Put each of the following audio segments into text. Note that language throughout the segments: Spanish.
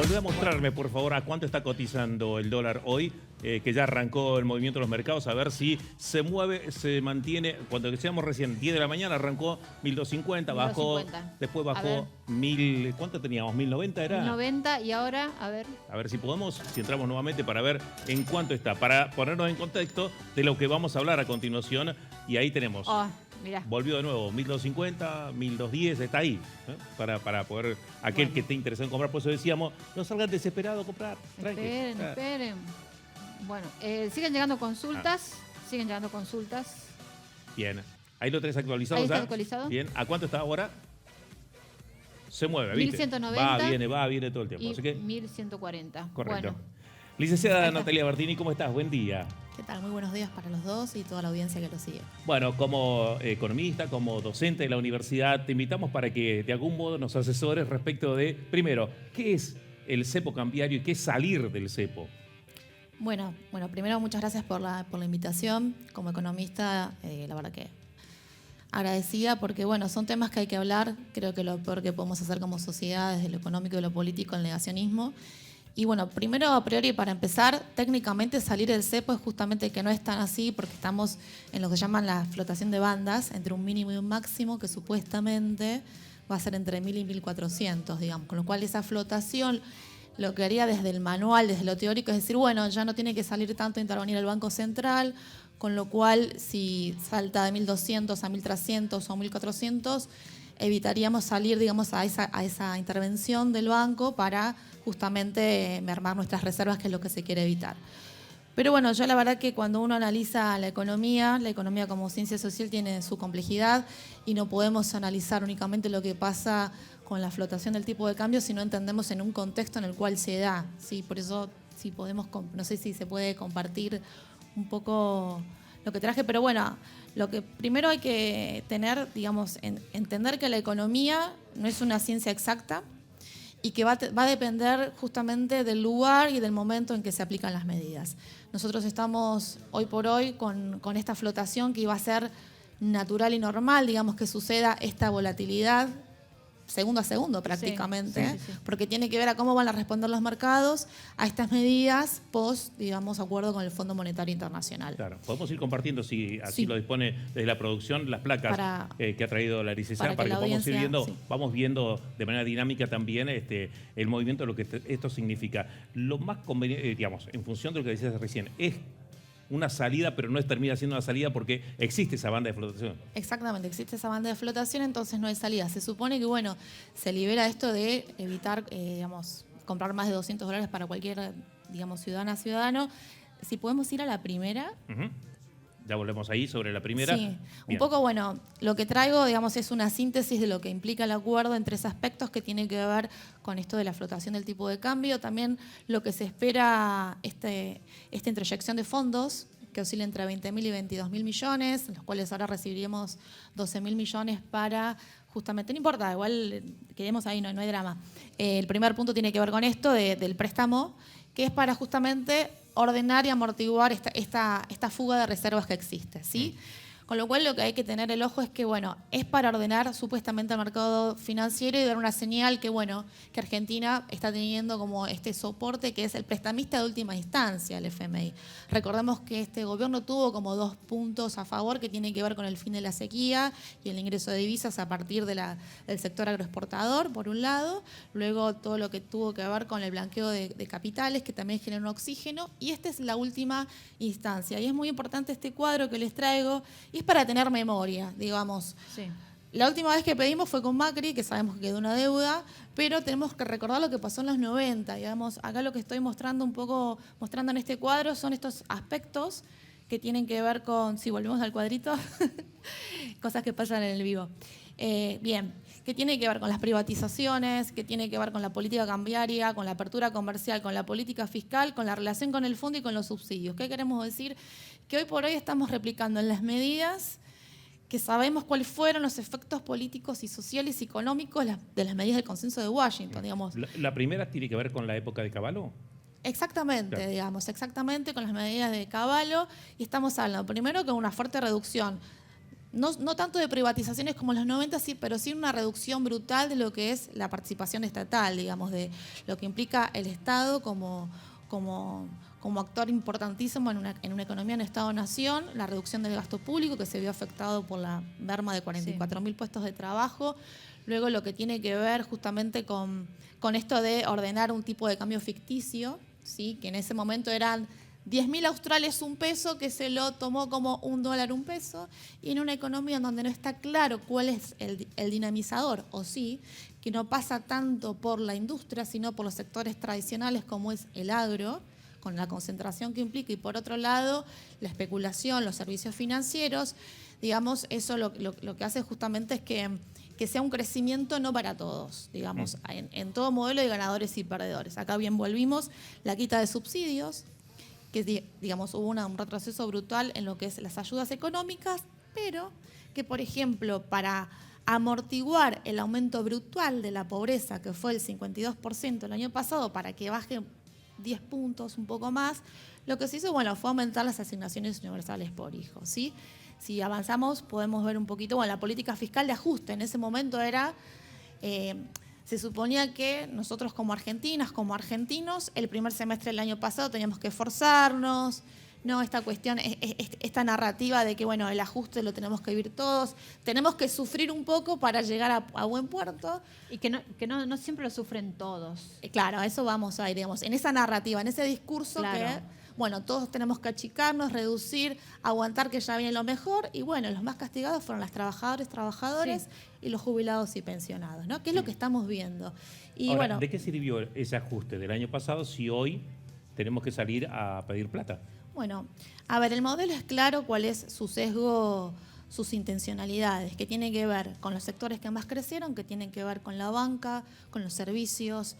volvé a mostrarme, por favor, a cuánto está cotizando el dólar hoy, que ya arrancó el movimiento de los mercados, a ver si se mueve, se mantiene. Cuando decíamos recién, 10 de la mañana arrancó 1250, bajó, después bajó 1000, ¿cuánto teníamos? 1090 era. 1090 y ahora, a ver. A ver si podemos, si entramos nuevamente para ver en cuánto está, para ponernos en contexto de lo que vamos a hablar a continuación. Y ahí tenemos. Oh, mirá. Volvió de nuevo, 1250, 1210, está ahí, para poder, aquel que esté interesado en comprar. Por eso decíamos, no salgan desesperados a comprar. Esperen. Bueno, siguen llegando consultas, Bien, ahí lo tenés actualizado. Ahí está ya. Actualizado. Bien, ¿a cuánto está ahora? Se mueve, ¿viste? 1190. Va, viene todo el tiempo. Y Así que, 1140. correcto. Bueno. Licenciada Natalia Bertini, ¿cómo estás? Buen día. ¿Qué tal? Muy buenos días para los dos y toda la audiencia que lo sigue. Bueno, como economista, como docente de la universidad, te invitamos para que de algún modo nos asesores respecto de, primero, ¿qué es el cepo cambiario y qué es salir del cepo? Bueno, primero muchas gracias por la invitación. Como economista, la verdad que agradecida porque, bueno, son temas que hay que hablar. Creo que lo peor que podemos hacer como sociedad, desde lo económico y lo político, el negacionismo. Y bueno, primero, a priori, para empezar, técnicamente salir del cepo es justamente que no es tan así porque estamos en lo que llaman la flotación de bandas, entre un mínimo y un máximo, que supuestamente va a ser entre 1000 y 1400, digamos. Con lo cual esa flotación lo que haría desde el manual, desde lo teórico, es decir, bueno, ya no tiene que salir tanto a intervenir el Banco Central, con lo cual si salta de 1200 a 1300 o 1400, evitaríamos salir, digamos, a esa intervención del banco para justamente mermar nuestras reservas, que es lo que se quiere evitar. Pero bueno, yo la verdad que cuando uno analiza la economía como ciencia social tiene su complejidad y no podemos analizar únicamente lo que pasa con la flotación del tipo de cambio si no entendemos en un contexto en el cual se da, ¿sí? Por eso, si podemos, no sé si se puede compartir un poco lo que traje, pero bueno, lo que primero hay que tener, digamos, entender que la economía no es una ciencia exacta y que va a depender justamente del lugar y del momento en que se aplican las medidas. Nosotros estamos hoy por hoy con esta flotación que iba a ser natural y normal, digamos, que suceda esta volatilidad segundo a segundo prácticamente, sí. Porque tiene que ver a cómo van a responder los mercados a estas medidas post, digamos, acuerdo con el Fondo Monetario Internacional. Claro, podemos ir compartiendo, si así lo dispone desde la producción, las placas que ha traído la licenciada para que podamos ir viendo, vamos viendo de manera dinámica también el movimiento de lo que esto significa. Lo más conveniente, digamos, en función de lo que decías recién, es una salida, pero no termina siendo una salida porque existe esa banda de flotación. Exactamente, existe esa banda de flotación, entonces no hay salida. Se supone que, bueno, se libera esto de evitar, digamos, comprar más de $200 para cualquier, digamos, ciudadano. Si podemos ir a la primera. Ya volvemos ahí sobre la primera. Sí, un poco, bueno, lo que traigo, digamos, es una síntesis de lo que implica el acuerdo en tres aspectos que tienen que ver con esto de la flotación del tipo de cambio, también lo que se espera, esta introyección de fondos, que oscila entre 20.000 y 22.000 millones, los cuales ahora recibiríamos 12.000 millones para, justamente, no importa, igual quedemos ahí, no hay drama. El primer punto tiene que ver con esto del préstamo, que es para justamente ordenar y amortiguar esta fuga de reservas que existe, ¿sí? Con lo cual lo que hay que tener el ojo es que, bueno, es para ordenar supuestamente el mercado financiero y dar una señal que, bueno, que Argentina está teniendo como este soporte que es el prestamista de última instancia, el FMI. Recordemos que este gobierno tuvo como 2 puntos a favor que tienen que ver con el fin de la sequía y el ingreso de divisas a partir del sector agroexportador, por un lado, luego todo lo que tuvo que ver con el blanqueo de capitales, que también genera un oxígeno, y esta es la última instancia. Y es muy importante este cuadro que les traigo, y es para tener memoria, digamos. Sí. La última vez que pedimos fue con Macri, que sabemos que quedó una deuda, pero tenemos que recordar lo que pasó en los 90. Digamos, acá lo que estoy mostrando en este cuadro son estos aspectos que tienen que ver con, si volvemos al cuadrito, cosas que pasan en el vivo. Bien, que tiene que ver con las privatizaciones, que tiene que ver con la política cambiaria, con la apertura comercial, con la política fiscal, con la relación con el fondo y con los subsidios. ¿Qué queremos decir? Que hoy por hoy estamos replicando en las medidas que sabemos cuáles fueron los efectos políticos y sociales y económicos de las medidas del consenso de Washington, digamos. ¿La primera tiene que ver con la época de Cavallo? Exactamente, claro. Digamos, exactamente con las medidas de Cavallo, y estamos hablando primero con una fuerte reducción no tanto de privatizaciones como en los 90, sí, pero sí una reducción brutal de lo que es la participación estatal, digamos, de lo que implica el Estado como actor importantísimo en una economía en Estado-Nación, la reducción del gasto público que se vio afectado por la merma de 44.000 puestos de trabajo, luego lo que tiene que ver justamente con esto de ordenar un tipo de cambio ficticio, ¿sí? Que en ese momento eran 10.000 australes un peso, que se lo tomó como $1 un peso, y en una economía en donde no está claro cuál es el dinamizador, o sí, que no pasa tanto por la industria, sino por los sectores tradicionales como es el agro, con la concentración que implica, y por otro lado, la especulación, los servicios financieros, digamos, eso lo que hace justamente es que sea un crecimiento no para todos, digamos, en todo modelo de ganadores y perdedores. Acá bien volvimos, la quita de subsidios, que digamos hubo un retroceso brutal en lo que es las ayudas económicas, pero que, por ejemplo, para amortiguar el aumento brutal de la pobreza, que fue el 52% el año pasado, para que baje 10 puntos, un poco más, lo que se hizo, bueno, fue aumentar las asignaciones universales por hijo, ¿sí? Si avanzamos, podemos ver un poquito, bueno, la política fiscal de ajuste en ese momento era... se suponía que nosotros como argentinas, como argentinos, el primer semestre del año pasado teníamos que esforzarnos, ¿no? Esta cuestión, esta narrativa de que, bueno, el ajuste lo tenemos que vivir todos, tenemos que sufrir un poco para llegar a buen puerto. Y que no siempre lo sufren todos. Claro, a eso vamos a ir, digamos, en esa narrativa, en ese discurso que, bueno, todos tenemos que achicarnos, reducir, aguantar que ya viene lo mejor, y bueno, los más castigados fueron las trabajadores sí, y los jubilados y pensionados, ¿no? ¿Qué es lo que estamos viendo? Y ahora, bueno, ¿de qué sirvió ese ajuste del año pasado si hoy tenemos que salir a pedir plata? Bueno, a ver, el modelo es claro cuál es su sesgo, sus intencionalidades, que tiene que ver con los sectores que más crecieron, que tienen que ver con la banca, con los servicios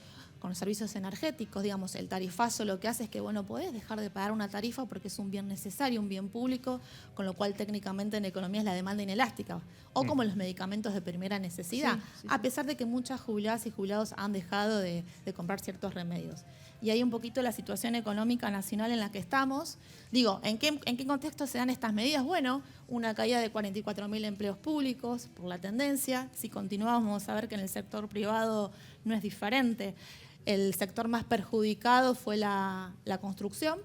energéticos, digamos, el tarifazo lo que hace es que, bueno, podés dejar de pagar una tarifa porque es un bien necesario, un bien público, con lo cual técnicamente en economía es la demanda inelástica, o como los medicamentos de primera necesidad, a pesar de que muchas jubiladas y jubilados han dejado de comprar ciertos remedios. Y hay un poquito la situación económica nacional en la que estamos. Digo, ¿en qué contexto se dan estas medidas? Bueno, una caída de 44.000 empleos públicos por la tendencia. Si continuamos, vamos a ver que en el sector privado no es diferente. El sector más perjudicado fue la construcción.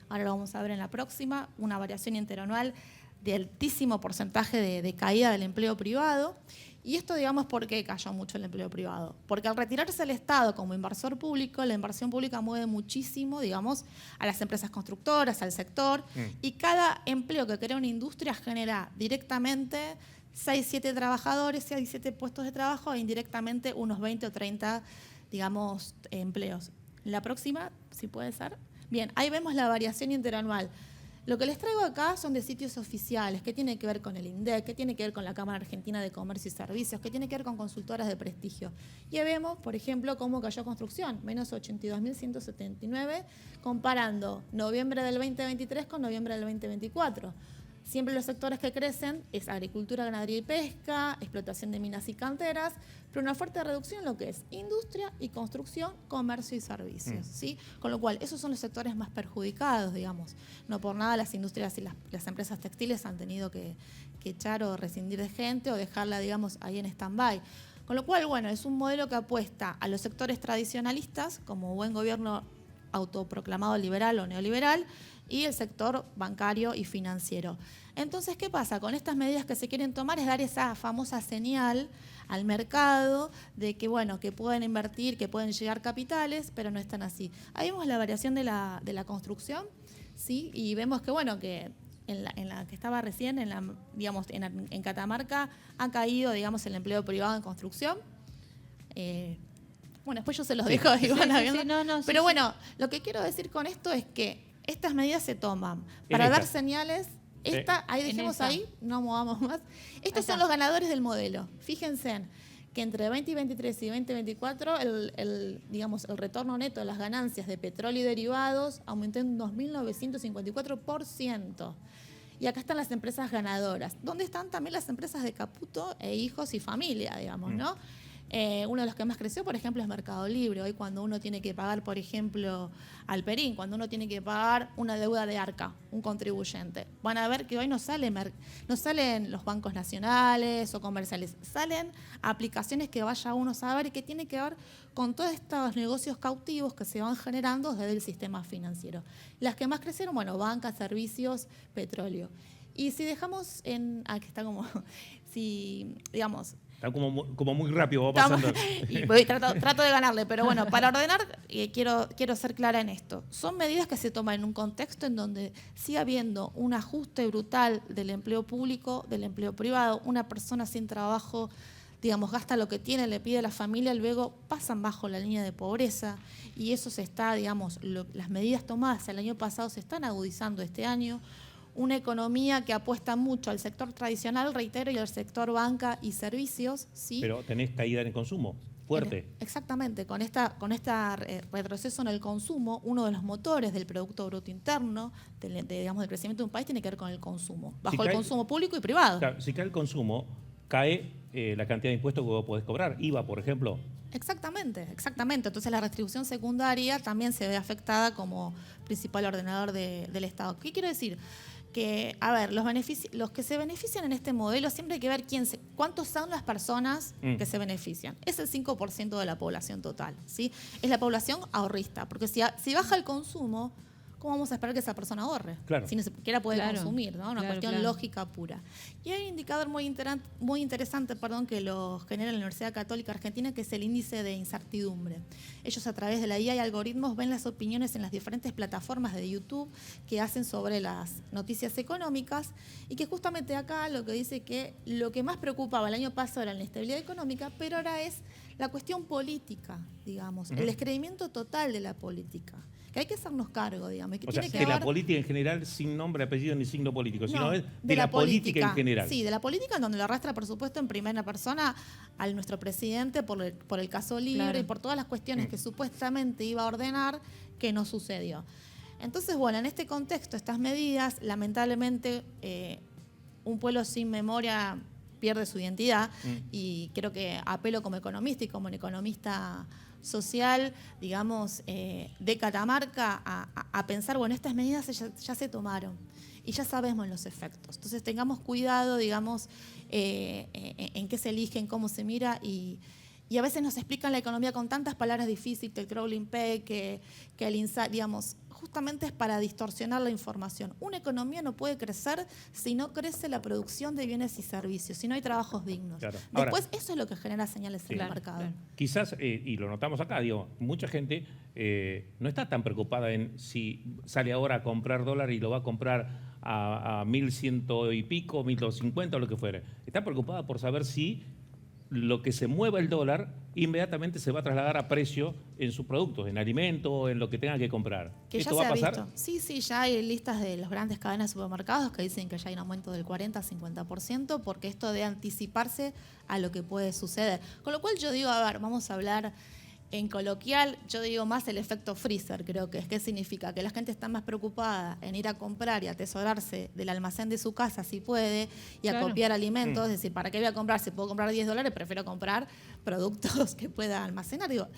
Ahora lo vamos a ver en la próxima. Una variación interanual de altísimo porcentaje de caída del empleo privado. Y esto, digamos, ¿por qué cayó mucho el empleo privado? Porque al retirarse el Estado como inversor público, la inversión pública mueve muchísimo, digamos, a las empresas constructoras, al sector, y cada empleo que crea una industria genera directamente 6, 7 trabajadores, 6, 7 puestos de trabajo, e indirectamente unos 20 o 30, digamos, empleos. La próxima, si puede ser. Bien, ahí vemos la variación interanual. Lo que les traigo acá son de sitios oficiales, que tiene que ver con el INDEC, que tiene que ver con la Cámara Argentina de Comercio y Servicios, que tiene que ver con consultoras de prestigio. Y ahí vemos, por ejemplo, cómo cayó construcción, menos 82.179, comparando noviembre del 2023 con noviembre del 2024. Siempre los sectores que crecen es agricultura, ganadería y pesca, explotación de minas y canteras, pero una fuerte reducción en lo que es industria y construcción, comercio y servicios, ¿sí? Con lo cual, esos son los sectores más perjudicados, digamos. No por nada las industrias y las empresas textiles han tenido que echar o rescindir de gente o dejarla, digamos, ahí en stand-by. Con lo cual, bueno, es un modelo que apuesta a los sectores tradicionalistas, como buen gobierno autoproclamado liberal o neoliberal, y el sector bancario y financiero. Entonces, ¿qué pasa? Con estas medidas que se quieren tomar es dar esa famosa señal al mercado de que, bueno, que pueden invertir, que pueden llegar capitales, pero no están así. Ahí vemos la variación de la construcción, ¿sí? Y vemos que, bueno, que en la que estaba recién, digamos, en Catamarca, ha caído, digamos, el empleo privado en construcción. Bueno, después yo se los dejo y van a ver. Pero bueno, lo que quiero decir con esto es que estas medidas se toman para dar señales. Ahí dejemos ahí, no movamos más. Estos son los ganadores del modelo. Fíjense que entre 2023 y 2024 digamos, el retorno neto de las ganancias de petróleo y derivados aumentó en 2.954%. Y acá están las empresas ganadoras, donde están también las empresas de Caputo e hijos y familia, digamos, ¿no? Uno de los que más creció, por ejemplo, es Mercado Libre. Hoy cuando uno tiene que pagar, por ejemplo, Alperín, cuando uno tiene que pagar una deuda de Arca, un contribuyente, van a ver que hoy no salen los bancos nacionales o comerciales, salen aplicaciones que vaya uno a saber y que tiene que ver con todos estos negocios cautivos que se van generando desde el sistema financiero. Las que más crecieron, bueno, banca, servicios, petróleo. Y si dejamos aquí está como, si, digamos... Está como muy rápido, va pasando. Y trato de ganarle, pero bueno, para ordenar, quiero ser clara en esto. Son medidas que se toman en un contexto en donde sigue habiendo un ajuste brutal del empleo público, del empleo privado. Una persona sin trabajo, digamos, gasta lo que tiene, le pide a la familia, luego pasan bajo la línea de pobreza y eso se está, digamos, las medidas tomadas el año pasado se están agudizando este año. Una economía que apuesta mucho al sector tradicional, reitero, y al sector banca y servicios. ¿Sí? Pero tenés caída en el consumo, fuerte. Exactamente, con esta retroceso en el consumo, uno de los motores del Producto Bruto Interno, digamos, del crecimiento de un país, tiene que ver con el consumo, bajo el consumo público y privado. Claro, si cae el consumo, cae la cantidad de impuestos que vos podés cobrar. IVA, por ejemplo. Exactamente. Entonces la retribución secundaria también se ve afectada como principal ordenador del Estado. ¿Qué quiero decir? Que, a ver, los que se benefician en este modelo, siempre hay que ver cuántos son las personas que se benefician. Es el 5% de la población total, ¿sí? Es la población ahorrista, porque si baja el consumo, ¿cómo vamos a esperar que esa persona ahorre? Claro. Si ni siquiera puede consumir, ¿no? Una cuestión lógica pura. Y hay un indicador muy interesante, que lo genera la Universidad Católica Argentina, que es el índice de incertidumbre. Ellos a través de la IA y algoritmos ven las opiniones en las diferentes plataformas de YouTube que hacen sobre las noticias económicas y que justamente acá lo que dice que lo que más preocupaba el año pasado era la inestabilidad económica, pero ahora es la cuestión política, digamos, el descreimiento total de la política. Que hay que hacernos cargo, digamos. Que tiene que la política en general, sin nombre, apellido ni signo político, sino de la política en general. Sí, de la política, en donde lo arrastra, por supuesto, en primera persona a nuestro presidente por el caso Libre y por todas las cuestiones que supuestamente iba a ordenar que no sucedió. Entonces, bueno, en este contexto, estas medidas, lamentablemente, un pueblo sin memoria pierde su identidad y creo que apelo como economista y como un economista social, digamos, de Catamarca a pensar, bueno, estas medidas ya se tomaron y ya sabemos los efectos. Entonces tengamos cuidado, digamos, en qué se eligen, cómo se mira y a veces nos explican la economía con tantas palabras difíciles, que el crawling peg, que el insight, digamos, justamente es para distorsionar la información. Una economía no puede crecer si no crece la producción de bienes y servicios, si no hay trabajos dignos. Claro. Después, eso es lo que genera señales en el mercado. Claro. Quizás, y lo notamos acá, mucha gente no está tan preocupada en si sale ahora a comprar dólar y lo va a comprar a 1.100 y pico, 1.250 o lo que fuere. Está preocupada por saber si lo que se mueva el dólar inmediatamente se va a trasladar a precio en sus productos, en alimentos, en lo que tengan que comprar. ¿Esto va a pasar? Sí, ya hay listas de las grandes cadenas de supermercados que dicen que ya hay un aumento del 40-50%, porque esto de anticiparse a lo que puede suceder. Con lo cual yo digo, a ver, vamos a hablar en coloquial, yo digo más el efecto freezer, creo que es. ¿Qué significa? Que la gente está más preocupada en ir a comprar y atesorarse del almacén de su casa si puede y a copiar alimentos. Es decir, ¿para qué voy a comprar? Si puedo comprar $10, prefiero comprar productos que pueda almacenar. Digo,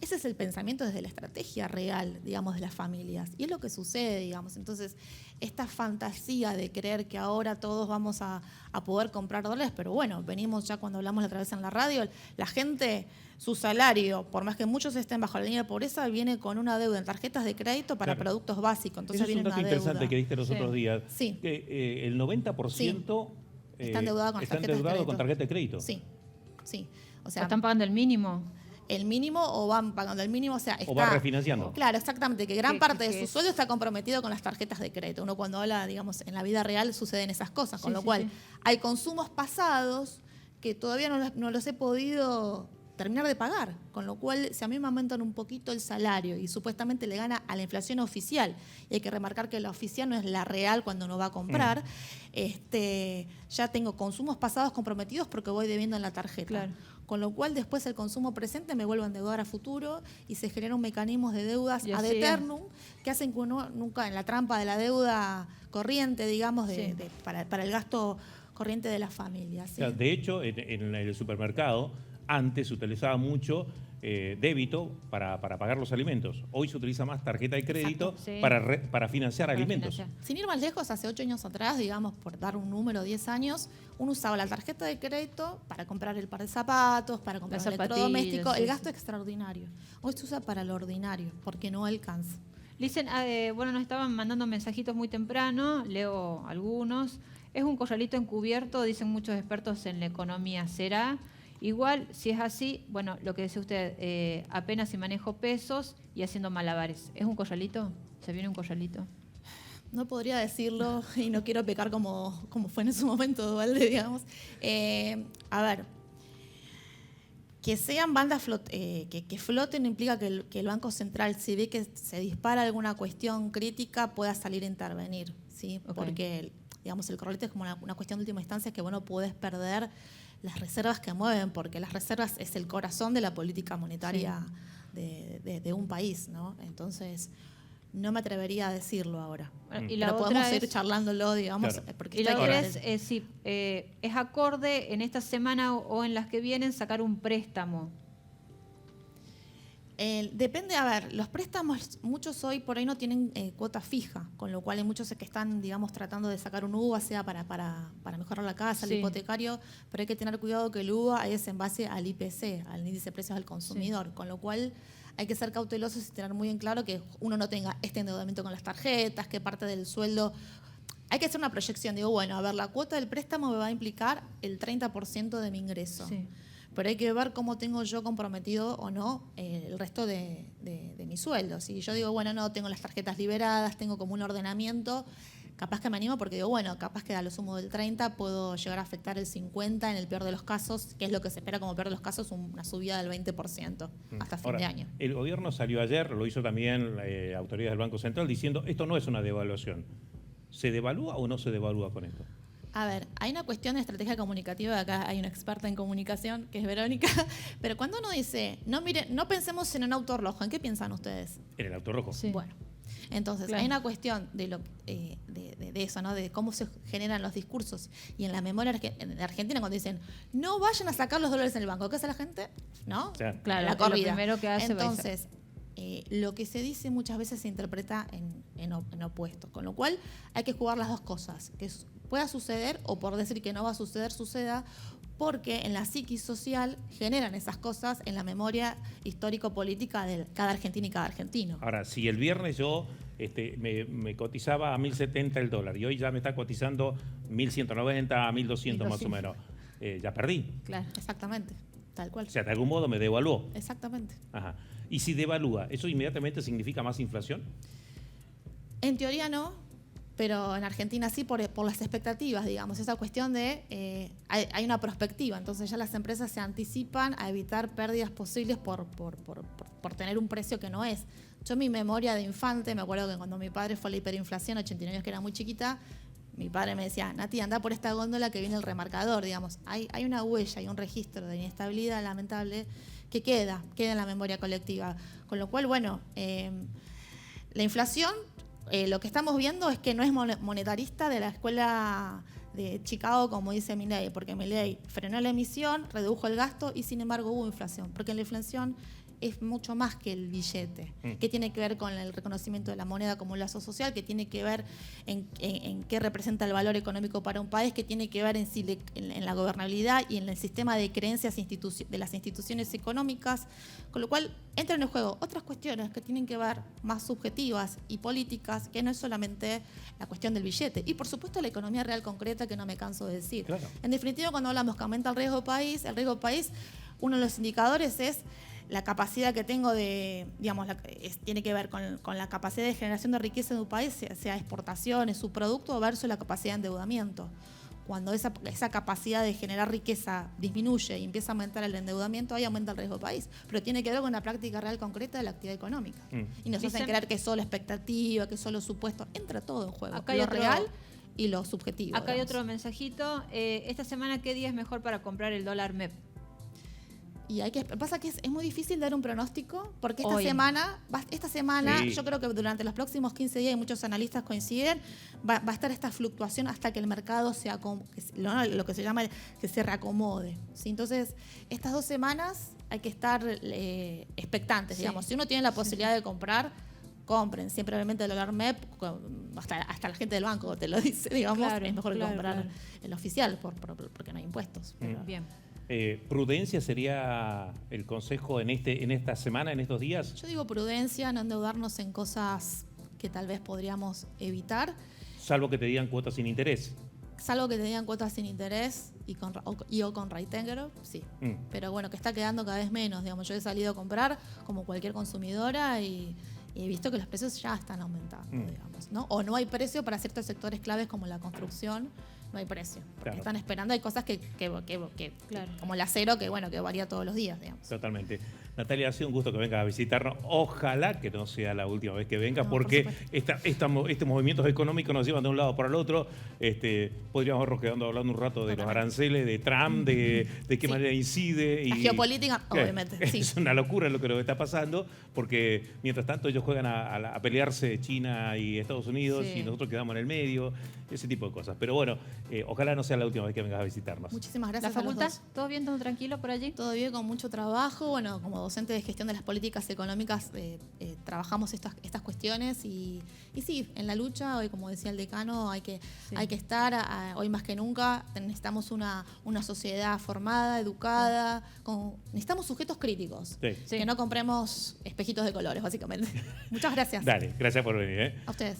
ese es el pensamiento desde la estrategia real, digamos, de las familias. Y es lo que sucede, digamos. Entonces, esta fantasía de creer que ahora todos vamos a poder comprar dólares, pero bueno, venimos ya cuando hablamos la otra vez en la radio, la gente, su salario, por más que muchos estén bajo la línea de pobreza, viene con una deuda en tarjetas de crédito para productos básicos. Entonces ese es un dato interesante que diste los otros días. Sí. Que el 90% está endeudado con tarjeta de crédito. Sí. O sea, ¿están pagando el mínimo? El mínimo o van pagando el mínimo, o va refinanciando. Claro, exactamente, que gran parte de su sueldo está comprometido con las tarjetas de crédito. Uno cuando habla, digamos, en la vida real suceden esas cosas, con lo cual hay consumos pasados que todavía no los he podido terminar de pagar, con lo cual si a mí me aumentan un poquito el salario y supuestamente le gana a la inflación oficial, y hay que remarcar que la oficial no es la real cuando uno va a comprar, ya tengo consumos pasados comprometidos porque voy debiendo en la tarjeta. Claro. Con lo cual después el consumo presente me vuelve a endeudar a futuro y se generan mecanismos de deudas ad eternum que hacen que uno nunca en la trampa de la deuda corriente, digamos, para el gasto corriente de las familias. ¿Sí? De hecho, en el supermercado Antes se utilizaba mucho débito para pagar los alimentos. Hoy se utiliza más tarjeta de crédito. Exacto, sí. para financiar alimentos. Sin ir más lejos, hace 8 años atrás, digamos, por dar un número, 10 años, uno usaba la tarjeta de crédito para comprar el par de zapatos, para comprar el electrodoméstico, el gasto extraordinario. Hoy se usa para lo ordinario, porque no alcanza. Dicen, bueno, nos estaban mandando mensajitos muy temprano, leo algunos. Es un corralito encubierto, dicen muchos expertos en la economía. ¿Será? Igual, si es así, bueno, lo que dice usted, apenas si manejo pesos y haciendo malabares. ¿Es un corralito? ¿Se viene un corralito? No podría decirlo y no quiero pecar como fue en su momento, Duvalde, digamos. A ver, que sean bandas que floten implica que el Banco Central, si ve que se dispara alguna cuestión crítica, pueda salir a intervenir, ¿sí? Okay. Porque, digamos, el corralito es como una cuestión de última instancia que, bueno, podés perder las reservas que mueven, porque las reservas es el corazón de la política monetaria de un país, ¿no? Entonces, no me atrevería a decirlo ahora. Y la pero otra podemos ir charlándolo, digamos. Claro. Porque y la otra es si es acorde en esta semana o en las que vienen sacar un préstamo. Depende, a ver, los préstamos, muchos hoy por ahí no tienen cuota fija, con lo cual hay muchos que están, digamos, tratando de sacar un UVA, sea para mejorar la casa, el hipotecario, pero hay que tener cuidado que el UVA es en base al IPC, al índice de precios al consumidor, con lo cual hay que ser cautelosos y tener muy en claro que uno no tenga este endeudamiento con las tarjetas, que parte del sueldo. Hay que hacer una proyección, digo, bueno, a ver, la cuota del préstamo me va a implicar el 30% de mi ingreso. Sí. Pero hay que ver cómo tengo yo comprometido o no el resto de mi sueldo. Si yo digo, bueno, no, tengo las tarjetas liberadas, tengo como un ordenamiento, capaz que me animo porque digo, bueno, capaz que a lo sumo del 30 puedo llegar a afectar el 50 en el peor de los casos, que es lo que se espera como peor de los casos, una subida del 20% hasta fin de año. El gobierno salió ayer, lo hizo también autoridades del Banco Central, diciendo esto no es una devaluación. ¿Se devalúa o no se devalúa con esto? A ver, hay una cuestión de estrategia comunicativa, acá hay una experta en comunicación, que es Verónica, pero cuando uno dice, no mire, no pensemos en un auto rojo, ¿en qué piensan ustedes? En el auto rojo. Sí. Bueno, entonces claro. Hay una cuestión de eso, ¿no? De cómo se generan los discursos. Y en la memoria en Argentina cuando dicen, no vayan a sacar los dólares en el banco, ¿qué hace la gente? ¿No? O sea, claro, la corrida. Lo primero que hace. Entonces, lo que se dice muchas veces se interpreta en opuesto, con lo cual hay que jugar las dos cosas, que pueda suceder o por decir que no va a suceder, suceda, porque en la psiquis social generan esas cosas en la memoria histórico-política de cada argentino y cada argentino. Ahora, si el viernes yo me cotizaba a 1.070 el dólar y hoy ya me está cotizando 1.190 a 1.200 más o menos, ya perdí. Claro, exactamente, tal cual. O sea, de algún modo me devaluó. Exactamente. Ajá. Y si devalúa, ¿eso inmediatamente significa más inflación? En teoría no. Pero en Argentina sí por las expectativas, digamos, esa cuestión de hay una perspectiva, entonces ya las empresas se anticipan a evitar pérdidas posibles por tener un precio que no es. Yo mi memoria de infante, me acuerdo que cuando mi padre fue a la hiperinflación, 89 años que era muy chiquita, mi padre me decía, Nati, anda por esta góndola que viene el remarcador, digamos. Hay una huella, hay un registro de inestabilidad lamentable que queda en la memoria colectiva. Con lo cual, bueno, la inflación... lo que estamos viendo es que no es monetarista de la escuela de Chicago, como dice Milei, porque Milei frenó la emisión, redujo el gasto y sin embargo hubo inflación, porque la inflación es mucho más que el billete, que tiene que ver con el reconocimiento de la moneda como un lazo social, que tiene que ver en qué representa el valor económico para un país, que tiene que ver en la gobernabilidad y en el sistema de creencias de las instituciones económicas, con lo cual entran en juego otras cuestiones que tienen que ver más subjetivas y políticas, que no es solamente la cuestión del billete. Y por supuesto la economía real concreta, que no me canso de decir. Claro. En definitiva, cuando hablamos que aumenta el riesgo país, uno de los indicadores es la capacidad que tengo tiene que ver con la capacidad de generación de riqueza de un país, sea exportaciones, su producto, versus la capacidad de endeudamiento. Cuando esa capacidad de generar riqueza disminuye y empieza a aumentar el endeudamiento, ahí aumenta el riesgo del país. Pero tiene que ver con la práctica real concreta de la actividad económica. Y nos hacen creer que es solo expectativa, que es solo supuesto. Entra todo en juego. Acá lo real y lo subjetivo. Acá hay otro mensajito. Esta semana, ¿qué día es mejor para comprar el dólar MEP? Y pasa que es muy difícil dar un pronóstico, porque esta semana sí. yo creo que durante los próximos 15 días, y muchos analistas coinciden, va a estar esta fluctuación hasta que el mercado lo que se llama que se reacomode. ¿Sí? Entonces, estas 2 semanas hay que estar expectantes, digamos. Si uno tiene la posibilidad de comprar, compren. Siempre, obviamente, el dólar MEP, hasta la gente del banco te lo dice, digamos, es mejor que comprar el oficial porque no hay impuestos. Pero, bien. ¿Prudencia sería el consejo en esta semana, en estos días? Yo digo prudencia, no endeudarnos en cosas que tal vez podríamos evitar. Salvo que te digan cuotas sin interés. Salvo que te digan cuotas sin interés o con reintegro, sí. Pero bueno, que está quedando cada vez menos. Digamos, yo he salido a comprar como cualquier consumidora y he visto que los precios ya están aumentando, digamos, ¿no? O no hay precio para ciertos sectores claves como la construcción. No hay precio, porque están esperando, hay cosas que como el acero, que varía todos los días, digamos. Totalmente. Natalia, ha sido un gusto que vengas a visitarnos. Ojalá que no sea la última vez que vengas, porque estos movimientos económicos nos llevan de un lado para el otro. Podríamos habernos quedado hablando un rato de los aranceles, de Trump, de qué manera incide. La geopolítica, obviamente. Sí. Es una locura lo que nos está pasando, porque mientras tanto ellos juegan a pelearse China y Estados Unidos, y nosotros quedamos en el medio, ese tipo de cosas. Pero bueno, ojalá no sea la última vez que vengas a visitarnos. Muchísimas gracias. ¿La facultad? ¿Todo bien, todo tranquilo por allí? Todo bien, con mucho trabajo. Bueno, como docente de gestión de las políticas económicas trabajamos estas cuestiones y sí, en la lucha, hoy como decía el decano, hay que estar, hoy más que nunca necesitamos una sociedad formada, educada, necesitamos sujetos críticos, que no compremos espejitos de colores, básicamente. Muchas gracias. Dale, gracias por venir. A ustedes.